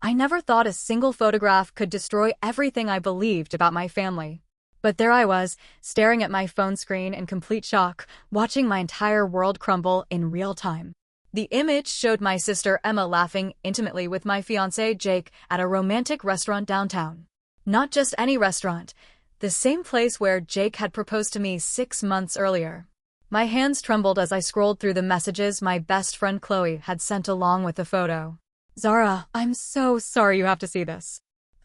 I never thought a single photograph could destroy everything I believed about my family. But there I was, staring at my phone screen in complete shock, watching my entire world crumble in real time. The image showed my sister Emma laughing intimately with my fiancé Jake at a romantic restaurant downtown. Not just any restaurant, the same place where Jake had proposed to me 6 months earlier. My hands trembled as I scrolled through the messages my best friend Chloe had sent along with the photo. Zara, I'm so sorry you have to see this.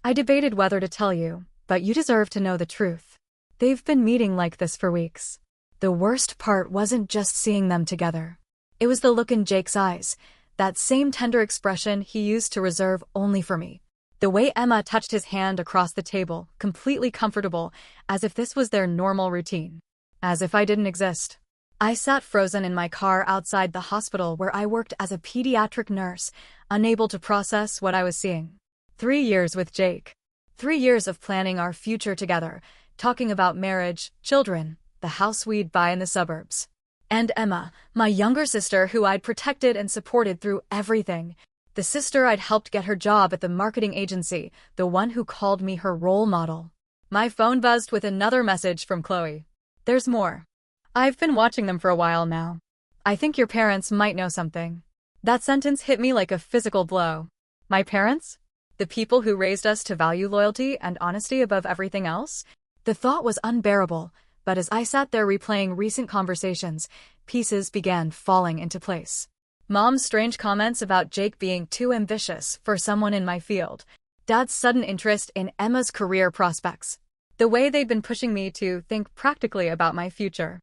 I debated whether to tell you, but you deserve to know the truth. They've been meeting like this for weeks. The worst part wasn't just seeing them together. It was the look in Jake's eyes, that same tender expression he used to reserve only for me. The way Emma touched his hand across the table, completely comfortable, as if this was their normal routine. As if I didn't exist. I sat frozen in my car outside the hospital where I worked as a pediatric nurse, unable to process what I was seeing. 3 years with Jake. 3 years of planning our future together, talking about marriage, children, the house we'd buy in the suburbs. And Emma, my younger sister who I'd protected and supported through everything. The sister I'd helped get her job at the marketing agency, the one who called me her role model. My phone buzzed with another message from Chloe. There's more. I've been watching them for a while now. I think your parents might know something. That sentence hit me like a physical blow. My parents? The people who raised us to value loyalty and honesty above everything else? The thought was unbearable, but as I sat there replaying recent conversations, pieces began falling into place. Mom's strange comments about Jake being too ambitious for someone in my field. Dad's sudden interest in Emma's career prospects. The way they'd been pushing me to think practically about my future.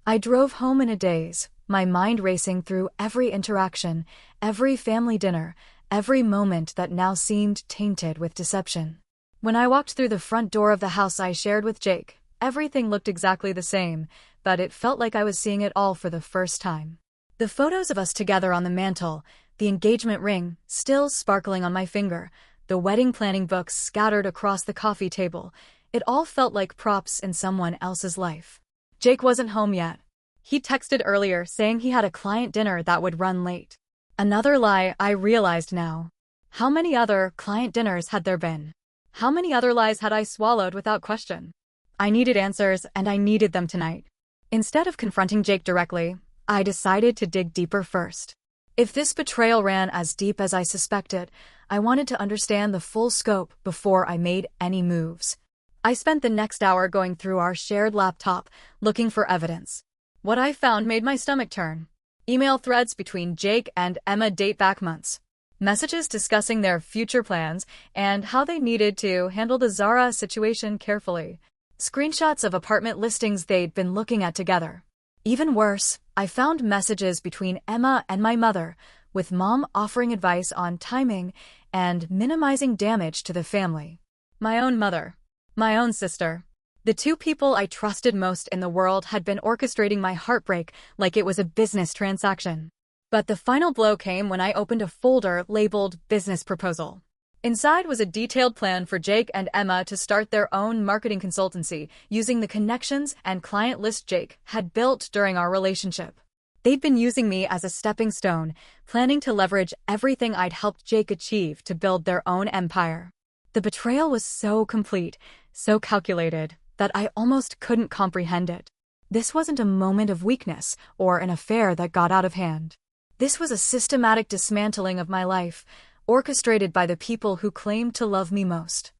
I drove home in a daze, my mind racing through every interaction, every family dinner, every moment that now seemed tainted with deception. When I walked through the front door of the house I shared with Jake, everything looked exactly the same, but it felt like I was seeing it all for the first time. The photos of us together on the mantel, the engagement ring still sparkling on my finger, the wedding planning books scattered across the coffee table, it all felt like props in someone else's life. Jake wasn't home yet. He texted earlier saying he had a client dinner that would run late. Another lie I realized now. How many other client dinners had there been? How many other lies had I swallowed without question? I needed answers, and I needed them tonight. Instead of confronting Jake directly, I decided to dig deeper first. If this betrayal ran as deep as I suspected, I wanted to understand the full scope before I made any moves. I spent the next hour going through our shared laptop, looking for evidence. What I found made my stomach turn. Email threads between Jake and Emma date back months. Messages discussing their future plans and how they needed to handle the Zara situation carefully. Screenshots of apartment listings they'd been looking at together. Even worse, I found messages between Emma and my mother, with Mom offering advice on timing and minimizing damage to the family. My own mother. My own sister. The two people I trusted most in the world had been orchestrating my heartbreak like it was a business transaction. But the final blow came when I opened a folder labeled Business Proposal. Inside was a detailed plan for Jake and Emma to start their own marketing consultancy using the connections and client list Jake had built during our relationship. They'd been using me as a stepping stone, planning to leverage everything I'd helped Jake achieve to build their own empire. The betrayal was so complete, so calculated, that I almost couldn't comprehend it. This wasn't a moment of weakness or an affair that got out of hand. This was a systematic dismantling of my life, orchestrated by the people who claimed to love me most.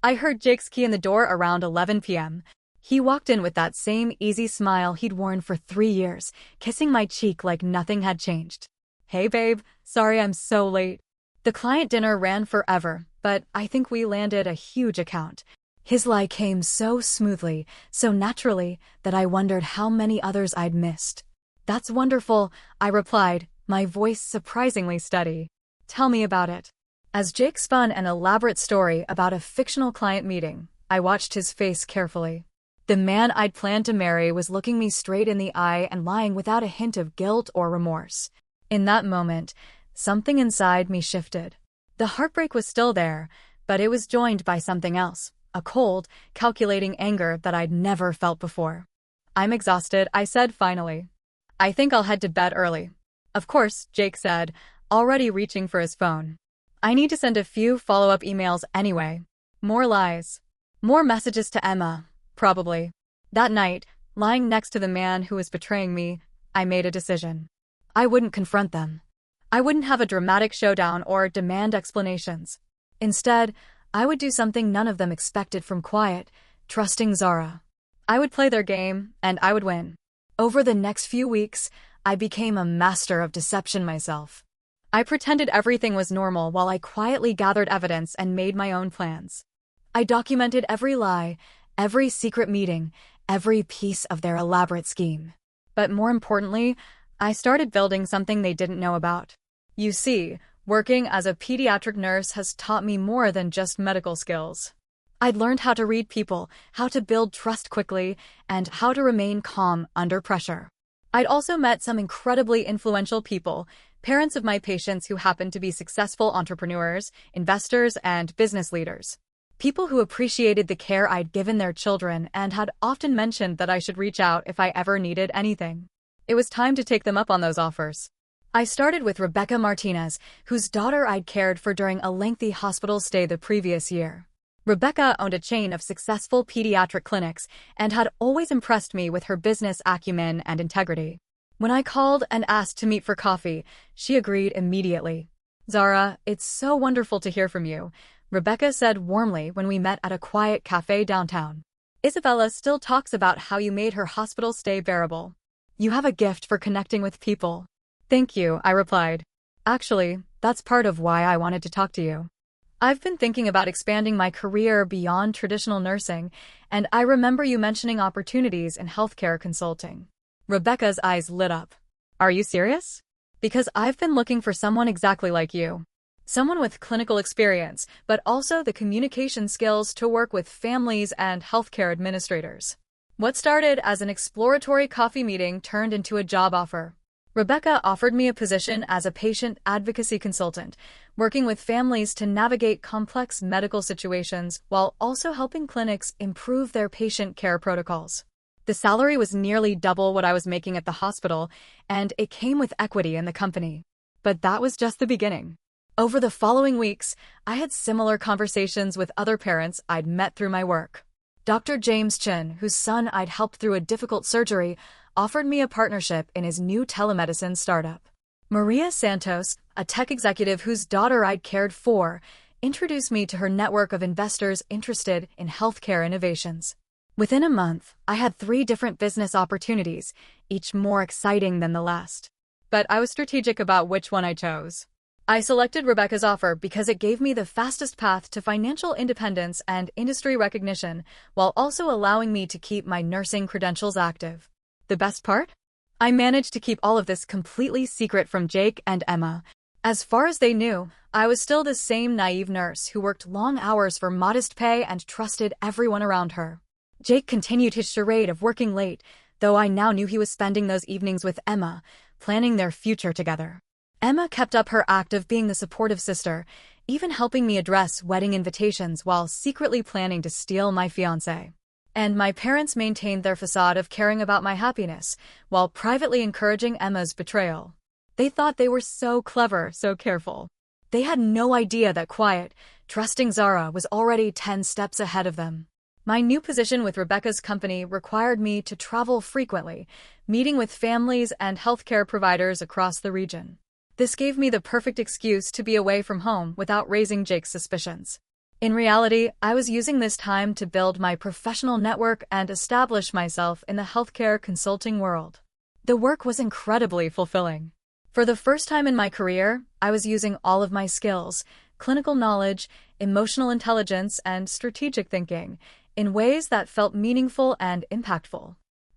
I heard Jake's key in the door around 11 p.m. He walked in with that same easy smile he'd worn for 3 years, kissing my cheek like nothing had changed. Hey babe, sorry I'm so late. The client dinner ran forever, but I think we landed a huge account. His lie came so smoothly, so naturally, that I wondered how many others I'd missed. That's wonderful, I replied, my voice surprisingly steady. Tell me about it. As Jake spun an elaborate story about a fictional client meeting, I watched his face carefully. The man I'd planned to marry was looking me straight in the eye and lying without a hint of guilt or remorse. In that moment, something inside me shifted. The heartbreak was still there, but it was joined by something else, a cold, calculating anger that I'd never felt before. I'm exhausted, I said finally. I think I'll head to bed early. Of course, Jake said, already reaching for his phone. I need to send a few follow-up emails anyway. More lies. More messages to Emma, probably. That night, lying next to the man who was betraying me, I made a decision. I wouldn't confront them. I wouldn't have a dramatic showdown or demand explanations. Instead, I would do something none of them expected from quiet, trusting Zara. I would play their game, and I would win. Over the next few weeks, I became a master of deception myself. I pretended everything was normal while I quietly gathered evidence and made my own plans. I documented every lie, every secret meeting, every piece of their elaborate scheme. But more importantly, I started building something they didn't know about. You see, working as a pediatric nurse has taught me more than just medical skills. I'd learned how to read people, how to build trust quickly, and how to remain calm under pressure. I'd also met some incredibly influential people, parents of my patients who happened to be successful entrepreneurs, investors, and business leaders. People who appreciated the care I'd given their children and had often mentioned that I should reach out if I ever needed anything. It was time to take them up on those offers. I started with Rebecca Martinez, whose daughter I'd cared for during a lengthy hospital stay the previous year. Rebecca owned a chain of successful pediatric clinics and had always impressed me with her business acumen and integrity. When I called and asked to meet for coffee, she agreed immediately. "Zara, it's so wonderful to hear from you," Rebecca said warmly when we met at a quiet cafe downtown. "Isabella still talks about how you made her hospital stay bearable. You have a gift for connecting with people." "Thank you," I replied. "Actually, that's part of why I wanted to talk to you. I've been thinking about expanding my career beyond traditional nursing, and I remember you mentioning opportunities in healthcare consulting." Rebecca's eyes lit up. "Are you serious? Because I've been looking for someone exactly like you. Someone with clinical experience, but also the communication skills to work with families and healthcare administrators." What started as an exploratory coffee meeting turned into a job offer. Rebecca offered me a position as a patient advocacy consultant, working with families to navigate complex medical situations while also helping clinics improve their patient care protocols. The salary was nearly double what I was making at the hospital, and it came with equity in the company. But that was just the beginning. Over the following weeks, I had similar conversations with other parents I'd met through my work. Dr. James Chin, whose son I'd helped through a difficult surgery, offered me a partnership in his new telemedicine startup. Maria Santos, a tech executive whose daughter I'd cared for, introduced me to her network of investors interested in healthcare innovations. Within a month, I had 3 different business opportunities, each more exciting than the last. But I was strategic about which one I chose. I selected Rebecca's offer because it gave me the fastest path to financial independence and industry recognition, while also allowing me to keep my nursing credentials active. The best part? I managed to keep all of this completely secret from Jake and Emma. As far as they knew, I was still the same naive nurse who worked long hours for modest pay and trusted everyone around her. Jake continued his charade of working late, though I now knew he was spending those evenings with Emma, planning their future together. Emma kept up her act of being the supportive sister, even helping me address wedding invitations while secretly planning to steal my fiancé. And my parents maintained their facade of caring about my happiness, while privately encouraging Emma's betrayal. They thought they were so clever, so careful. They had no idea that quiet, trusting Zara was already 10 steps ahead of them. My new position with Rebecca's company required me to travel frequently, meeting with families and healthcare providers across the region. This gave me the perfect excuse to be away from home without raising Jake's suspicions. In reality, I was using this time to build my professional network and establish myself in the healthcare consulting world. The work was incredibly fulfilling. For the first time in my career, I was using all of my skills, clinical knowledge, emotional intelligence, and strategic thinking in ways that felt meaningful and impactful.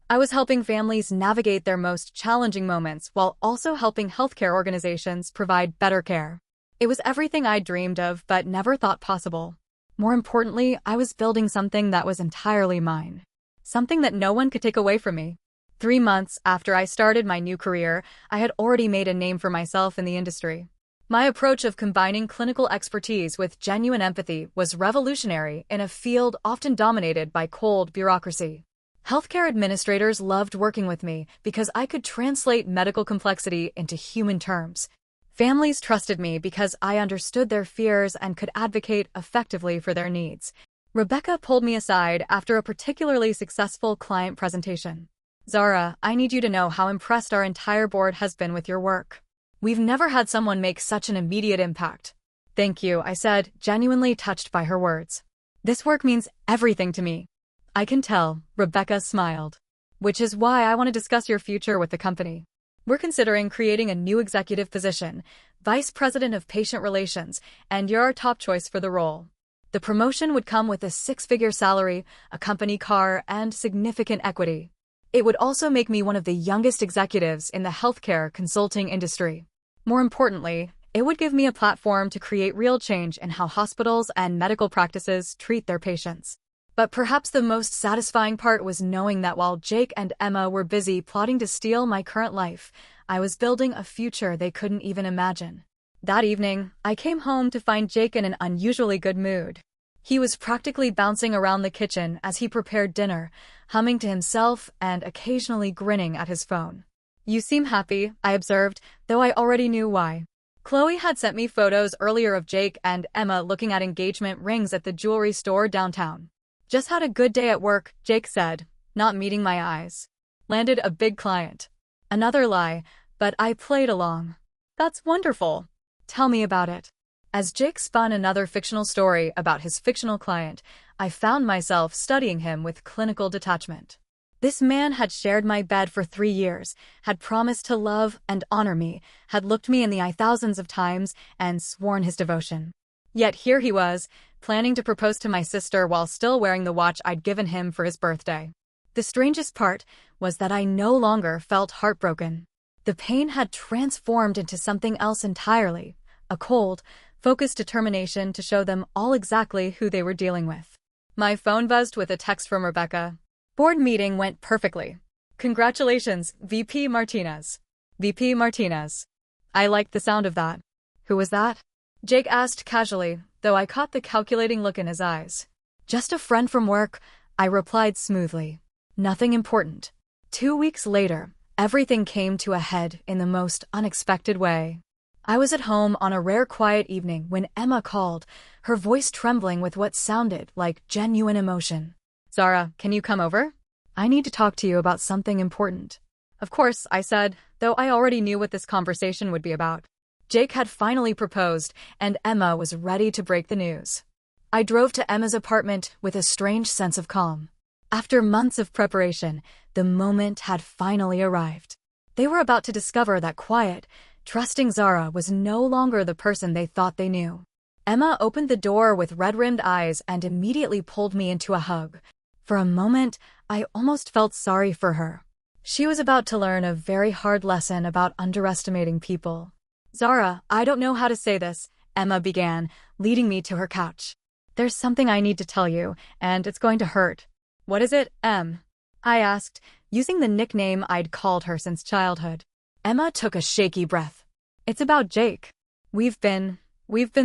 I was helping families navigate their most challenging moments while also helping healthcare organizations provide better care. It was everything I dreamed of but never thought possible. More importantly, I was building something that was entirely mine. Something that no one could take away from me. 3 months after I started my new career, I had already made a name for myself in the industry. My approach of combining clinical expertise with genuine empathy was revolutionary in a field often dominated by cold bureaucracy. Healthcare administrators loved working with me because I could translate medical complexity into human terms. Families trusted me because I understood their fears and could advocate effectively for their needs. Rebecca pulled me aside after a particularly successful client presentation. Zara, I need you to know how impressed our entire board has been with your work. We've never had someone make such an immediate impact. Thank you, I said, genuinely touched by her words. This work means everything to me. I can tell, Rebecca smiled. Which is why I want to discuss your future with the company. We're considering creating a new executive position, Vice President of Patient Relations, and you're our top choice for the role. The promotion would come with a six-figure salary, a company car, and significant equity. It would also make me one of the youngest executives in the healthcare consulting industry. More importantly, it would give me a platform to create real change in how hospitals and medical practices treat their patients. But perhaps the most satisfying part was knowing that while Jake and Emma were busy plotting to steal my current life, I was building a future they couldn't even imagine. That evening, I came home to find Jake in an unusually good mood. He was practically bouncing around the kitchen as he prepared dinner, humming to himself and occasionally grinning at his phone. You seem happy, I observed, though I already knew why. Chloe had sent me photos earlier of Jake and Emma looking at engagement rings at the jewelry store downtown. Just had a good day at work, Jake said, not meeting my eyes. Landed a big client. Another lie, but I played along. That's wonderful. Tell me about it. As Jake spun another fictional story about his fictional client, I found myself studying him with clinical detachment. This man had shared my bed for 3 years, had promised to love and honor me, had looked me in the eye thousands of times, and sworn his devotion. Yet here he was, planning to propose to my sister while still wearing the watch I'd given him for his birthday. The strangest part was that I no longer felt heartbroken. The pain had transformed into something else entirely, a cold, focused determination to show them all exactly who they were dealing with. My phone buzzed with a text from Rebecca. Board meeting went perfectly. Congratulations, VP Martinez. VP Martinez. I liked the sound of that. Who was that? Jake asked casually, though I caught the calculating look in his eyes. Just a friend from work, I replied smoothly. Nothing important. 2 weeks later, everything came to a head in the most unexpected way. I was at home on a rare quiet evening when Emma called, her voice trembling with what sounded like genuine emotion. Zara, can you come over? I need to talk to you about something important. Of course, I said, though I already knew what this conversation would be about. Jake had finally proposed, and Emma was ready to break the news. I drove to Emma's apartment with a strange sense of calm. After months of preparation, the moment had finally arrived. They were about to discover that quiet, trusting Zara was no longer the person they thought they knew. Emma opened the door with red-rimmed eyes and immediately pulled me into a hug. For a moment, I almost felt sorry for her. She was about to learn a very hard lesson about underestimating people. Zara, I don't know how to say this, Emma began, leading me to her couch. There's something I need to tell you, and it's going to hurt. What is it, Em? I asked, using the nickname I'd called her since childhood. Emma took a shaky breath. It's about Jake. We've been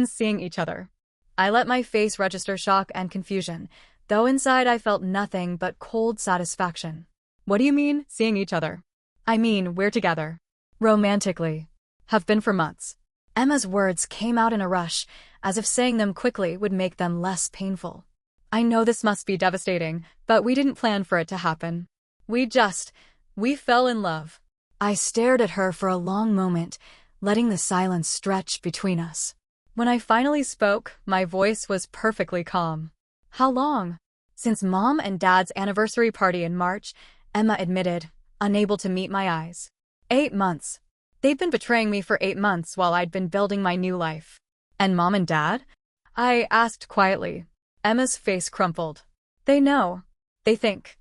seeing each other. I let my face register shock and confusion, though inside I felt nothing but cold satisfaction. What do you mean, seeing each other? I mean, we're together. Romantically. Have been for months. Emma's words came out in a rush, as if saying them quickly would make them less painful. I know this must be devastating, but we didn't plan for it to happen. We fell in love. I stared at her for a long moment, letting the silence stretch between us. When I finally spoke, my voice was perfectly calm. How long? Since Mom and Dad's anniversary party in March, Emma admitted, unable to meet my eyes. 8 months. They'd been betraying me for 8 months while I'd been building my new life. And Mom and Dad? I asked quietly. Emma's face crumpled. They know. They think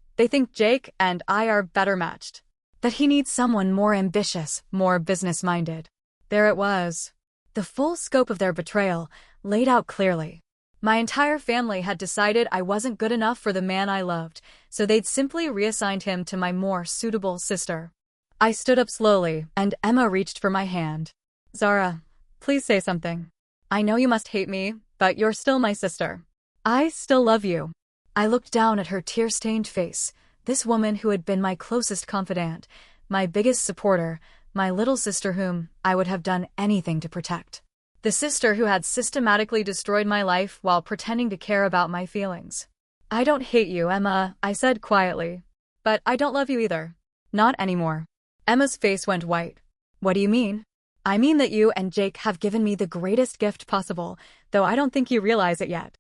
Jake and I are better matched. That he needs someone more ambitious, more business-minded. There it was. The full scope of their betrayal, laid out clearly. My entire family had decided I wasn't good enough for the man I loved, so they'd simply reassigned him to my more suitable sister. I stood up slowly, and Emma reached for my hand. Zara, please say something. I know you must hate me, but you're still my sister. I still love you. I looked down at her tear-stained face, this woman who had been my closest confidant, my biggest supporter, My little sister whom I would have done anything to protect. The sister who had systematically destroyed my life while pretending to care about my feelings. I don't hate you, Emma, I said quietly. But I don't love you either. Not anymore. Emma's face went white. What do you mean? I mean that you and Jake have given me the greatest gift possible, though I don't think you realize it yet.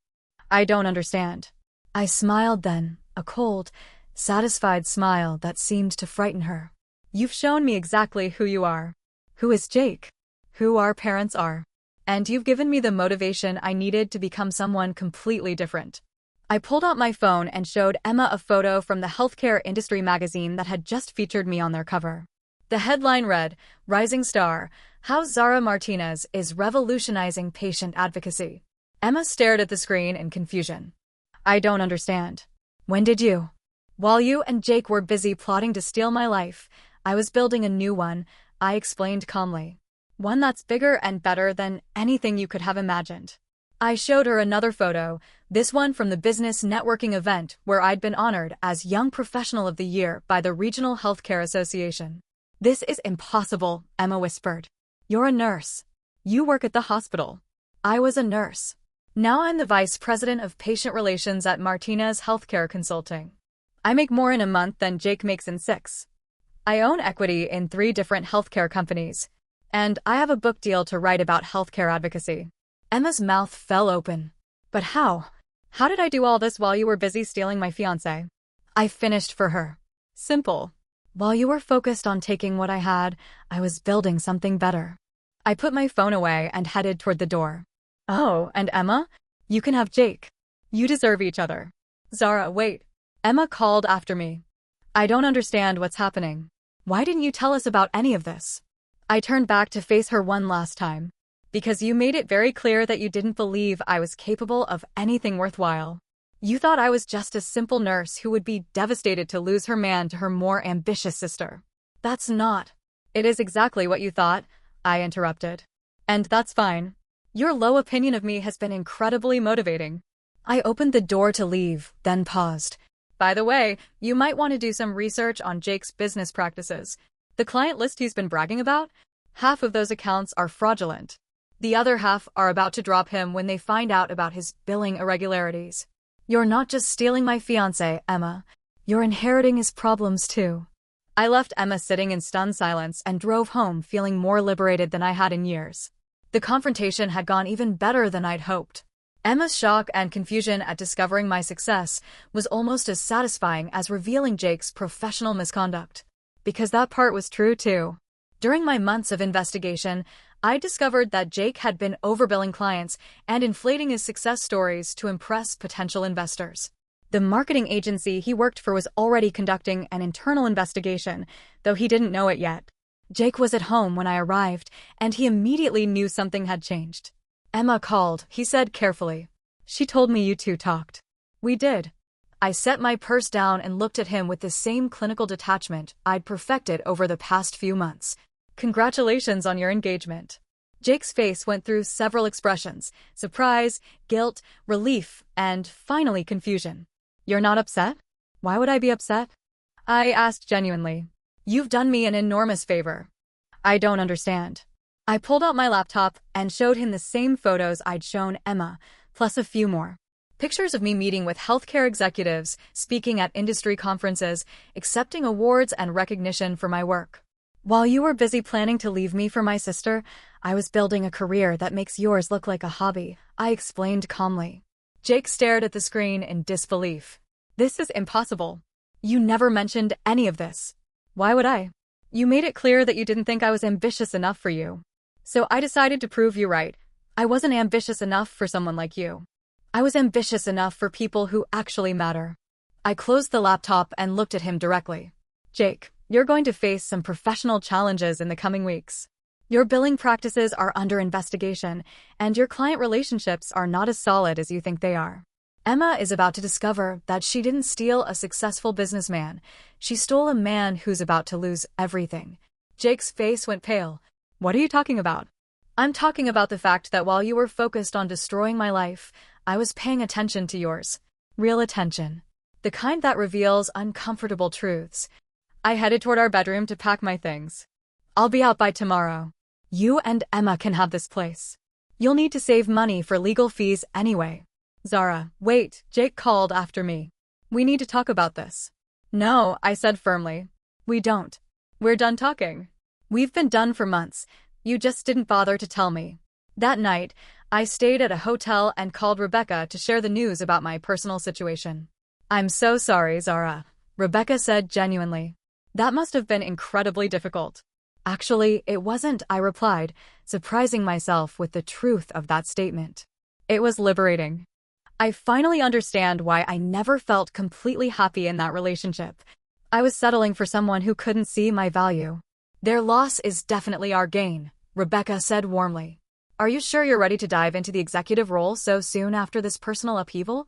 I don't understand. I smiled then, a cold, satisfied smile that seemed to frighten her. You've shown me exactly who you are. Who is Jake? Who our parents are. And you've given me the motivation I needed to become someone completely different. I pulled out my phone and showed Emma a photo from the healthcare industry magazine that had just featured me on their cover. The headline read, "Rising Star, How Zara Martinez is Revolutionizing Patient Advocacy." Emma stared at the screen in confusion. I don't understand. When did you? While you and Jake were busy plotting to steal my life, I was building a new one, I explained calmly. One that's bigger and better than anything you could have imagined. I showed her another photo, this one from the business networking event where I'd been honored as Young Professional of the Year by the Regional Healthcare Association. This is impossible, Emma whispered. You're a nurse. You work at the hospital. I was a nurse. Now I'm the Vice President of Patient Relations at Martinez Healthcare Consulting. I make more in a month than Jake makes in 6. I own equity in 3 different healthcare companies. And I have a book deal to write about healthcare advocacy. Emma's mouth fell open. But how? How did I do all this while you were busy stealing my fiancé? I finished for her. Simple. While you were focused on taking what I had, I was building something better. I put my phone away and headed toward the door. Oh, and Emma? You can have Jake. You deserve each other. Zara, wait. Emma called after me. I don't understand what's happening. Why didn't you tell us about any of this? I turned back to face her one last time. Because you made it very clear that you didn't believe I was capable of anything worthwhile. You thought I was just a simple nurse who would be devastated to lose her man to her more ambitious sister. That's not. It is exactly what you thought, I interrupted. And that's fine. Your low opinion of me has been incredibly motivating. I opened the door to leave, then paused. By the way, you might want to do some research on Jake's business practices. The client list he's been bragging about? Half of those accounts are fraudulent. The other half are about to drop him when they find out about his billing irregularities. You're not just stealing my fiancé, Emma. You're inheriting his problems too. I left Emma sitting in stunned silence and drove home feeling more liberated than I had in years. The confrontation had gone even better than I'd hoped. Emma's shock and confusion at discovering my success was almost as satisfying as revealing Jake's professional misconduct. Because that part was true too. During my months of investigation, I discovered that Jake had been overbilling clients and inflating his success stories to impress potential investors. The marketing agency he worked for was already conducting an internal investigation, though he didn't know it yet. Jake was at home when I arrived, and he immediately knew something had changed. Emma called, he said carefully. She told me you two talked. We did. I set my purse down and looked at him with the same clinical detachment I'd perfected over the past few months. Congratulations on your engagement. Jake's face went through several expressions: surprise, guilt, relief, and finally confusion. You're not upset? Why would I be upset? I asked genuinely. You've done me an enormous favor. I don't understand. I pulled out my laptop and showed him the same photos I'd shown Emma, plus a few more. Pictures of me meeting with healthcare executives, speaking at industry conferences, accepting awards and recognition for my work. While you were busy planning to leave me for my sister, I was building a career that makes yours look like a hobby, I explained calmly. Jake stared at the screen in disbelief. This is impossible. You never mentioned any of this. Why would I? You made it clear that you didn't think I was ambitious enough for you. So I decided to prove you right. I wasn't ambitious enough for someone like you. I was ambitious enough for people who actually matter. I closed the laptop and looked at him directly. Jake, you're going to face some professional challenges in the coming weeks. Your billing practices are under investigation, and your client relationships are not as solid as you think they are. Emma is about to discover that she didn't steal a successful businessman. She stole a man who's about to lose everything. Jake's face went pale. What are you talking about? I'm talking about the fact that while you were focused on destroying my life, I was paying attention to yours. Real attention. The kind that reveals uncomfortable truths. I headed toward our bedroom to pack my things. I'll be out by tomorrow. You and Emma can have this place. You'll need to save money for legal fees anyway. Zara, wait, Jake called after me. We need to talk about this. No, I said firmly. We don't. We're done talking. We've been done for months. You just didn't bother to tell me. That night, I stayed at a hotel and called Rebecca to share the news about my personal situation. I'm so sorry, Zara, Rebecca said genuinely. That must have been incredibly difficult. Actually, it wasn't, I replied, surprising myself with the truth of that statement. It was liberating. I finally understand why I never felt completely happy in that relationship. I was settling for someone who couldn't see my value. Their loss is definitely our gain, Rebecca said warmly. Are you sure you're ready to dive into the executive role so soon after this personal upheaval?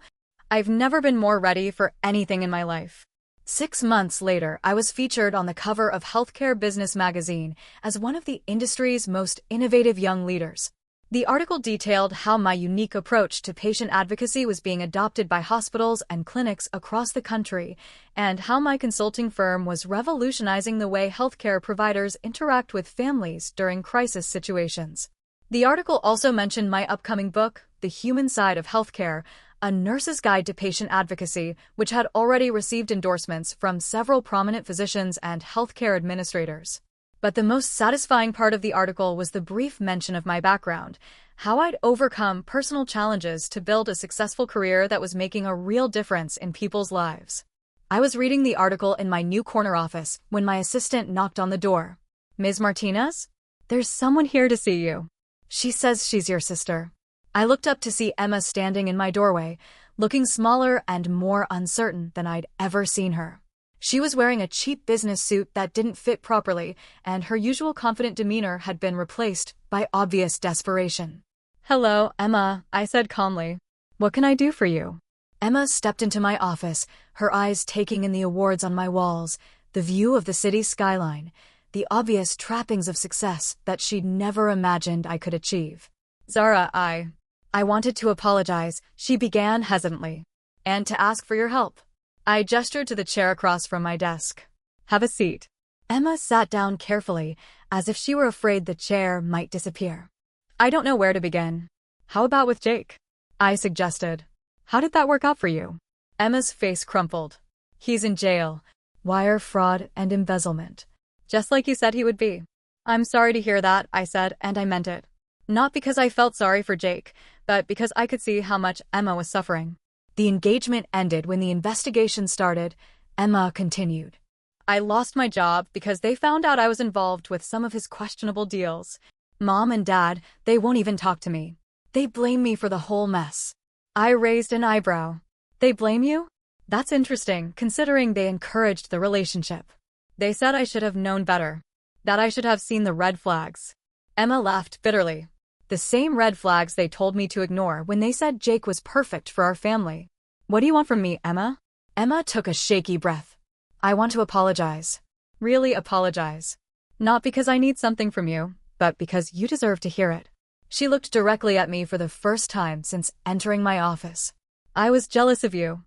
I've never been more ready for anything in my life. 6 months later, I was featured on the cover of Healthcare Business magazine as one of the industry's most innovative young leaders. The article detailed how my unique approach to patient advocacy was being adopted by hospitals and clinics across the country, and how my consulting firm was revolutionizing the way healthcare providers interact with families during crisis situations. The article also mentioned my upcoming book, The Human Side of Healthcare, A Nurse's Guide to Patient Advocacy, which had already received endorsements from several prominent physicians and healthcare administrators. But the most satisfying part of the article was the brief mention of my background, how I'd overcome personal challenges to build a successful career that was making a real difference in people's lives. I was reading the article in my new corner office when my assistant knocked on the door. Ms. Martinez? There's someone here to see you. She says she's your sister. I looked up to see Emma standing in my doorway, looking smaller and more uncertain than I'd ever seen her. She was wearing a cheap business suit that didn't fit properly, and her usual confident demeanor had been replaced by obvious desperation. Hello, Emma, I said calmly. What can I do for you? Emma stepped into my office, her eyes taking in the awards on my walls, the view of the city skyline, the obvious trappings of success that she'd never imagined I could achieve. Zara, I wanted to apologize, she began hesitantly, and to ask for your help. I gestured to the chair across from my desk. Have a seat. Emma sat down carefully, as if she were afraid the chair might disappear. I don't know where to begin. How about with Jake? I suggested. How did that work out for you? Emma's face crumpled. He's in jail. Wire fraud and embezzlement. Just like you said he would be. I'm sorry to hear that, I said, and I meant it. Not because I felt sorry for Jake, but because I could see how much Emma was suffering. The engagement ended when the investigation started. Emma continued. I lost my job because they found out I was involved with some of his questionable deals. Mom and Dad, they won't even talk to me. They blame me for the whole mess. I raised an eyebrow. They blame you? That's interesting, considering they encouraged the relationship. They said I should have known better. That I should have seen the red flags. Emma laughed bitterly. The same red flags they told me to ignore when they said Jake was perfect for our family. What do you want from me, Emma? Emma took a shaky breath. I want to apologize. Really apologize. Not because I need something from you, but because you deserve to hear it. She looked directly at me for the first time since entering my office. I was jealous of you.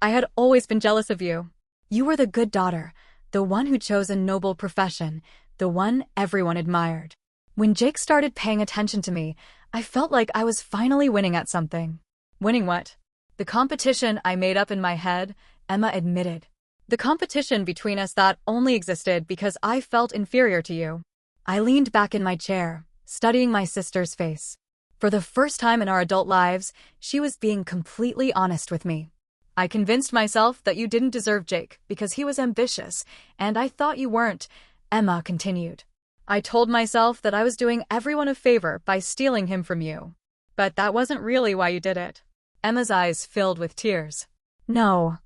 I had always been jealous of you. You were the good daughter, the one who chose a noble profession, the one everyone admired. When Jake started paying attention to me, I felt like I was finally winning at something. Winning what? The competition I made up in my head, Emma admitted. The competition between us that only existed because I felt inferior to you. I leaned back in my chair, studying my sister's face. For the first time in our adult lives, she was being completely honest with me. I convinced myself that you didn't deserve Jake because he was ambitious, and I thought you weren't, Emma continued. I told myself that I was doing everyone a favor by stealing him from you. But that wasn't really why you did it. Emma's eyes filled with tears. No.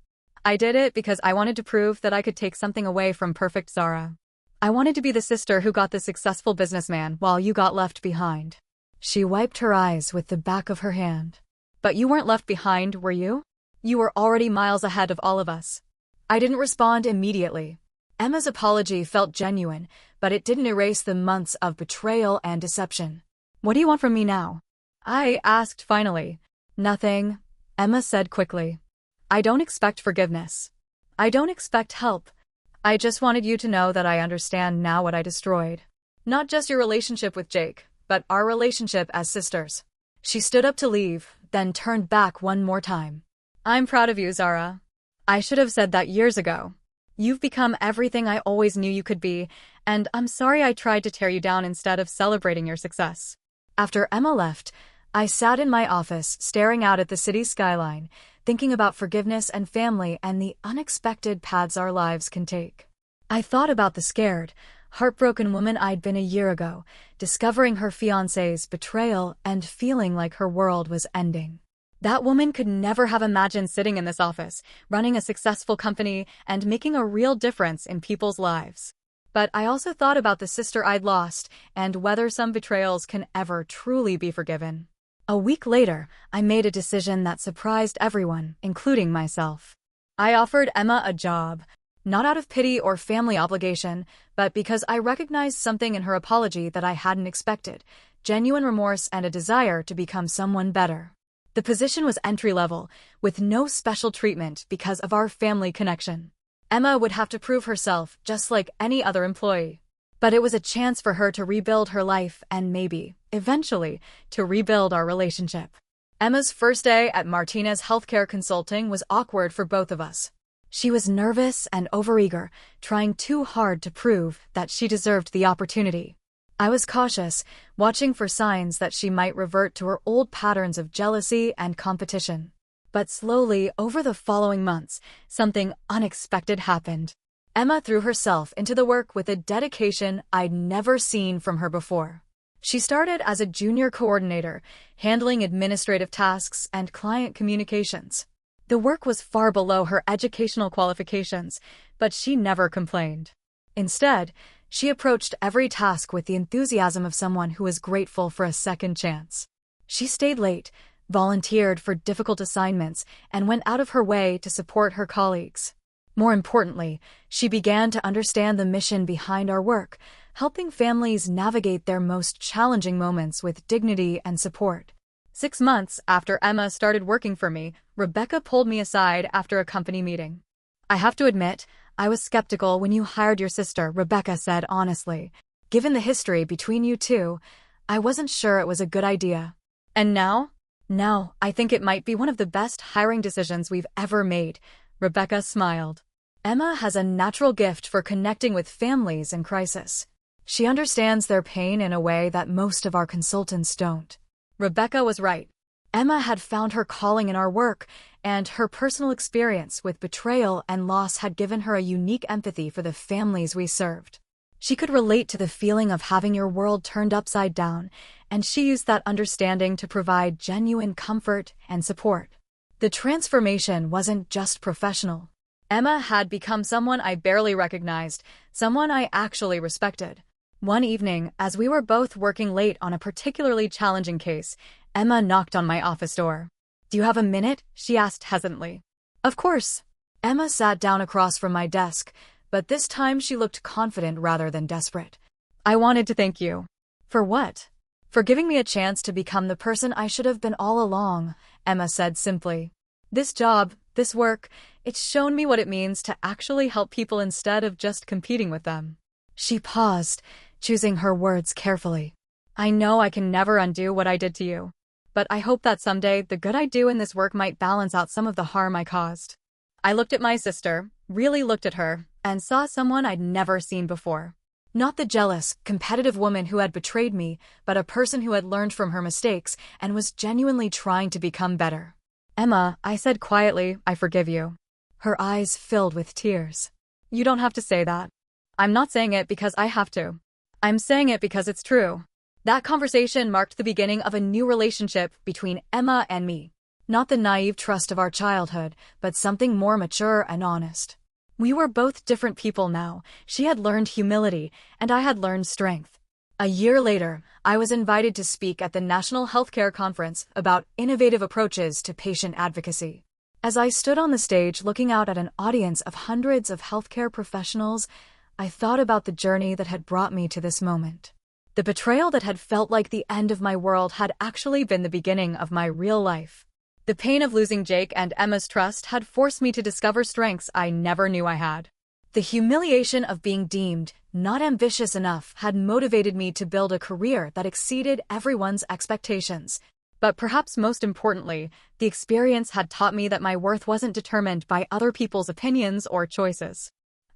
I did it because I wanted to prove that I could take something away from perfect Zara. I wanted to be the sister who got the successful businessman while you got left behind. She wiped her eyes with the back of her hand. But you weren't left behind, were you? You were already miles ahead of all of us. I didn't respond immediately. Emma's apology felt genuine, but it didn't erase the months of betrayal and deception. What do you want from me now? I asked finally. Nothing, Emma said quickly. I don't expect forgiveness. I don't expect help. I just wanted you to know that I understand now what I destroyed. Not just your relationship with Jake, but our relationship as sisters. She stood up to leave, then turned back one more time. I'm proud of you, Zara. I should have said that years ago. You've become everything I always knew you could be, and I'm sorry I tried to tear you down instead of celebrating your success. After Emma left, I sat in my office staring out at the city skyline, thinking about forgiveness and family and the unexpected paths our lives can take. I thought about the scared, heartbroken woman I'd been a year ago, discovering her fiancé's betrayal and feeling like her world was ending. That woman could never have imagined sitting in this office, running a successful company, and making a real difference in people's lives. But I also thought about the sister I'd lost and whether some betrayals can ever truly be forgiven. A week later, I made a decision that surprised everyone, including myself. I offered Emma a job, not out of pity or family obligation, but because I recognized something in her apology that I hadn't expected: genuine remorse and a desire to become someone better. The position was entry-level, with no special treatment because of our family connection. Emma would have to prove herself just like any other employee. But it was a chance for her to rebuild her life and maybe, eventually, to rebuild our relationship. Emma's first day at Martinez Healthcare Consulting was awkward for both of us. She was nervous and overeager, trying too hard to prove that she deserved the opportunity. I was cautious, watching for signs that she might revert to her old patterns of jealousy and competition. But slowly, over the following months, something unexpected happened. Emma threw herself into the work with a dedication I'd never seen from her before. She started as a junior coordinator, handling administrative tasks and client communications. The work was far below her educational qualifications, but she never complained. Instead, she approached every task with the enthusiasm of someone who is grateful for a second chance. She stayed late, volunteered for difficult assignments, and went out of her way to support her colleagues. More importantly, she began to understand the mission behind our work, helping families navigate their most challenging moments with dignity and support. 6 months after Emma started working for me, Rebecca pulled me aside after a company meeting. I have to admit, I was skeptical when you hired your sister, Rebecca said honestly. Given the history between you two, I wasn't sure it was a good idea. And now? Now, I think it might be one of the best hiring decisions we've ever made. Rebecca smiled. Emma has a natural gift for connecting with families in crisis. She understands their pain in a way that most of our consultants don't. Rebecca was right. Emma had found her calling in our work, and her personal experience with betrayal and loss had given her a unique empathy for the families we served. She could relate to the feeling of having your world turned upside down, and she used that understanding to provide genuine comfort and support. The transformation wasn't just professional. Emma had become someone I barely recognized, someone I actually respected. One evening, as we were both working late on a particularly challenging case, Emma knocked on my office door. "Do you have a minute?" she asked hesitantly. "Of course." Emma sat down across from my desk, but this time she looked confident rather than desperate. "I wanted to thank you." "For what?" "For giving me a chance to become the person I should have been all along," Emma said simply. "This job, this work, it's shown me what it means to actually help people instead of just competing with them." She paused, choosing her words carefully. "I know I can never undo what I did to you, but I hope that someday the good I do in this work might balance out some of the harm I caused." I looked at my sister, really looked at her, and saw someone I'd never seen before. Not the jealous, competitive woman who had betrayed me, but a person who had learned from her mistakes and was genuinely trying to become better. "Emma," I said quietly, "I forgive you." Her eyes filled with tears. "You don't have to say that. I'm not saying it because I have to. I'm saying it because it's true." That conversation marked the beginning of a new relationship between Emma and me. Not the naive trust of our childhood, but something more mature and honest. We were both different people now. She had learned humility, and I had learned strength. A year later, I was invited to speak at the National Healthcare Conference about innovative approaches to patient advocacy. As I stood on the stage looking out at an audience of hundreds of healthcare professionals, I thought about the journey that had brought me to this moment. The betrayal that had felt like the end of my world had actually been the beginning of my real life. The pain of losing Jake and Emma's trust had forced me to discover strengths I never knew I had. The humiliation of being deemed not ambitious enough, had motivated me to build a career that exceeded everyone's expectations. But perhaps most importantly, the experience had taught me that my worth wasn't determined by other people's opinions or choices.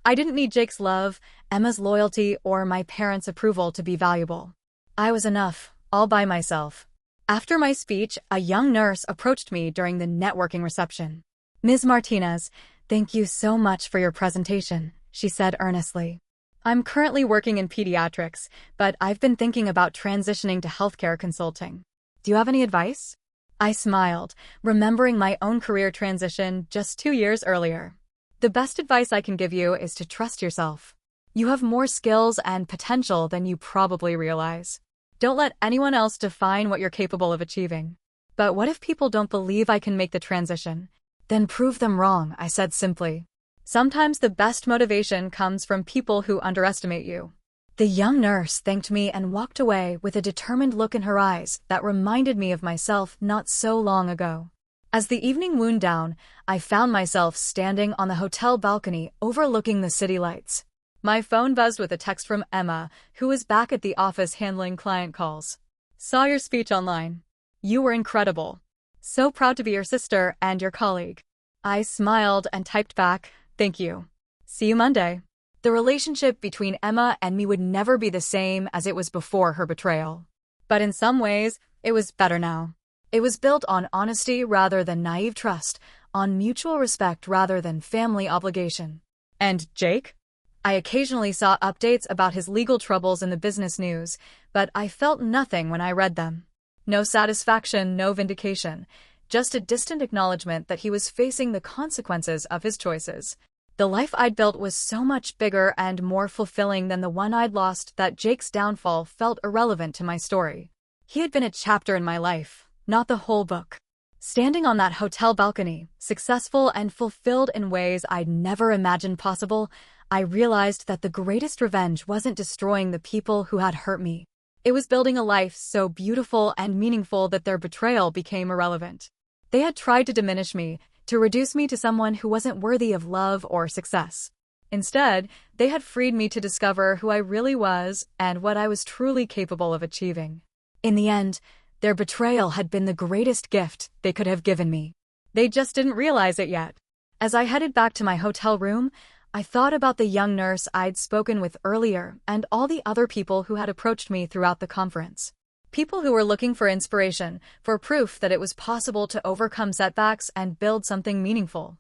I didn't need Jake's love, Emma's loyalty, or my parents' approval to be valuable. I was enough, all by myself. After my speech, a young nurse approached me during the networking reception. "Ms. Martinez, thank you so much for your presentation," she said earnestly. "I'm currently working in pediatrics, but I've been thinking about transitioning to healthcare consulting. Do you have any advice?" I smiled, remembering my own career transition just 2 years earlier. "The best advice I can give you is to trust yourself. You have more skills and potential than you probably realize. Don't let anyone else define what you're capable of achieving." "But what if people don't believe I can make the transition?" "Then prove them wrong," I said simply. "Sometimes the best motivation comes from people who underestimate you." The young nurse thanked me and walked away with a determined look in her eyes that reminded me of myself not so long ago. As the evening wound down, I found myself standing on the hotel balcony overlooking the city lights. My phone buzzed with a text from Emma, who was back at the office handling client calls. "Saw your speech online. You were incredible. So proud to be your sister and your colleague." I smiled and typed back, "Thank you. See you Monday." The relationship between Emma and me would never be the same as it was before her betrayal. But in some ways, it was better now. It was built on honesty rather than naive trust, on mutual respect rather than family obligation. And Jake? I occasionally saw updates about his legal troubles in the business news, but I felt nothing when I read them. No satisfaction, no vindication, just a distant acknowledgement that he was facing the consequences of his choices. The life I'd built was so much bigger and more fulfilling than the one I'd lost that Jake's downfall felt irrelevant to my story. He had been a chapter in my life, not the whole book. Standing on that hotel balcony, successful and fulfilled in ways I'd never imagined possible, I realized that the greatest revenge wasn't destroying the people who had hurt me. It was building a life so beautiful and meaningful that their betrayal became irrelevant. They had tried to diminish me, to reduce me to someone who wasn't worthy of love or success. Instead, they had freed me to discover who I really was and what I was truly capable of achieving. In the end, their betrayal had been the greatest gift they could have given me. They just didn't realize it yet. As I headed back to my hotel room, I thought about the young nurse I'd spoken with earlier and all the other people who had approached me throughout the conference. People who were looking for inspiration, for proof that it was possible to overcome setbacks and build something meaningful.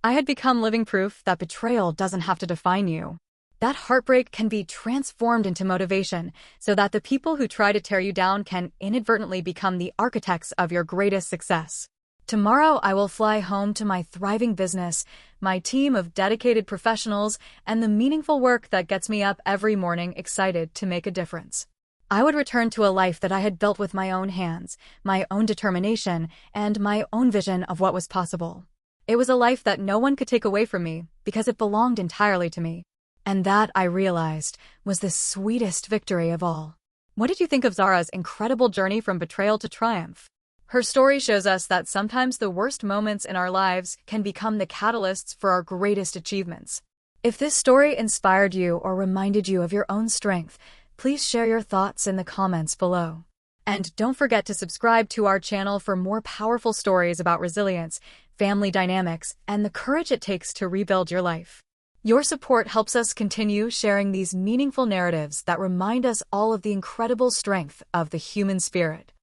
I had become living proof that betrayal doesn't have to define you. That heartbreak can be transformed into motivation so that the people who try to tear you down can inadvertently become the architects of your greatest success. Tomorrow I will fly home to my thriving business, my team of dedicated professionals, and the meaningful work that gets me up every morning excited to make a difference. I would return to a life that I had built with my own hands, my own determination, and my own vision of what was possible. It was a life that no one could take away from me because it belonged entirely to me. And that, I realized, was the sweetest victory of all. What did you think of Zara's incredible journey from betrayal to triumph? Her story shows us that sometimes the worst moments in our lives can become the catalysts for our greatest achievements. If this story inspired you or reminded you of your own strength, please share your thoughts in the comments below. And don't forget to subscribe to our channel for more powerful stories about resilience, family dynamics, and the courage it takes to rebuild your life. Your support helps us continue sharing these meaningful narratives that remind us all of the incredible strength of the human spirit.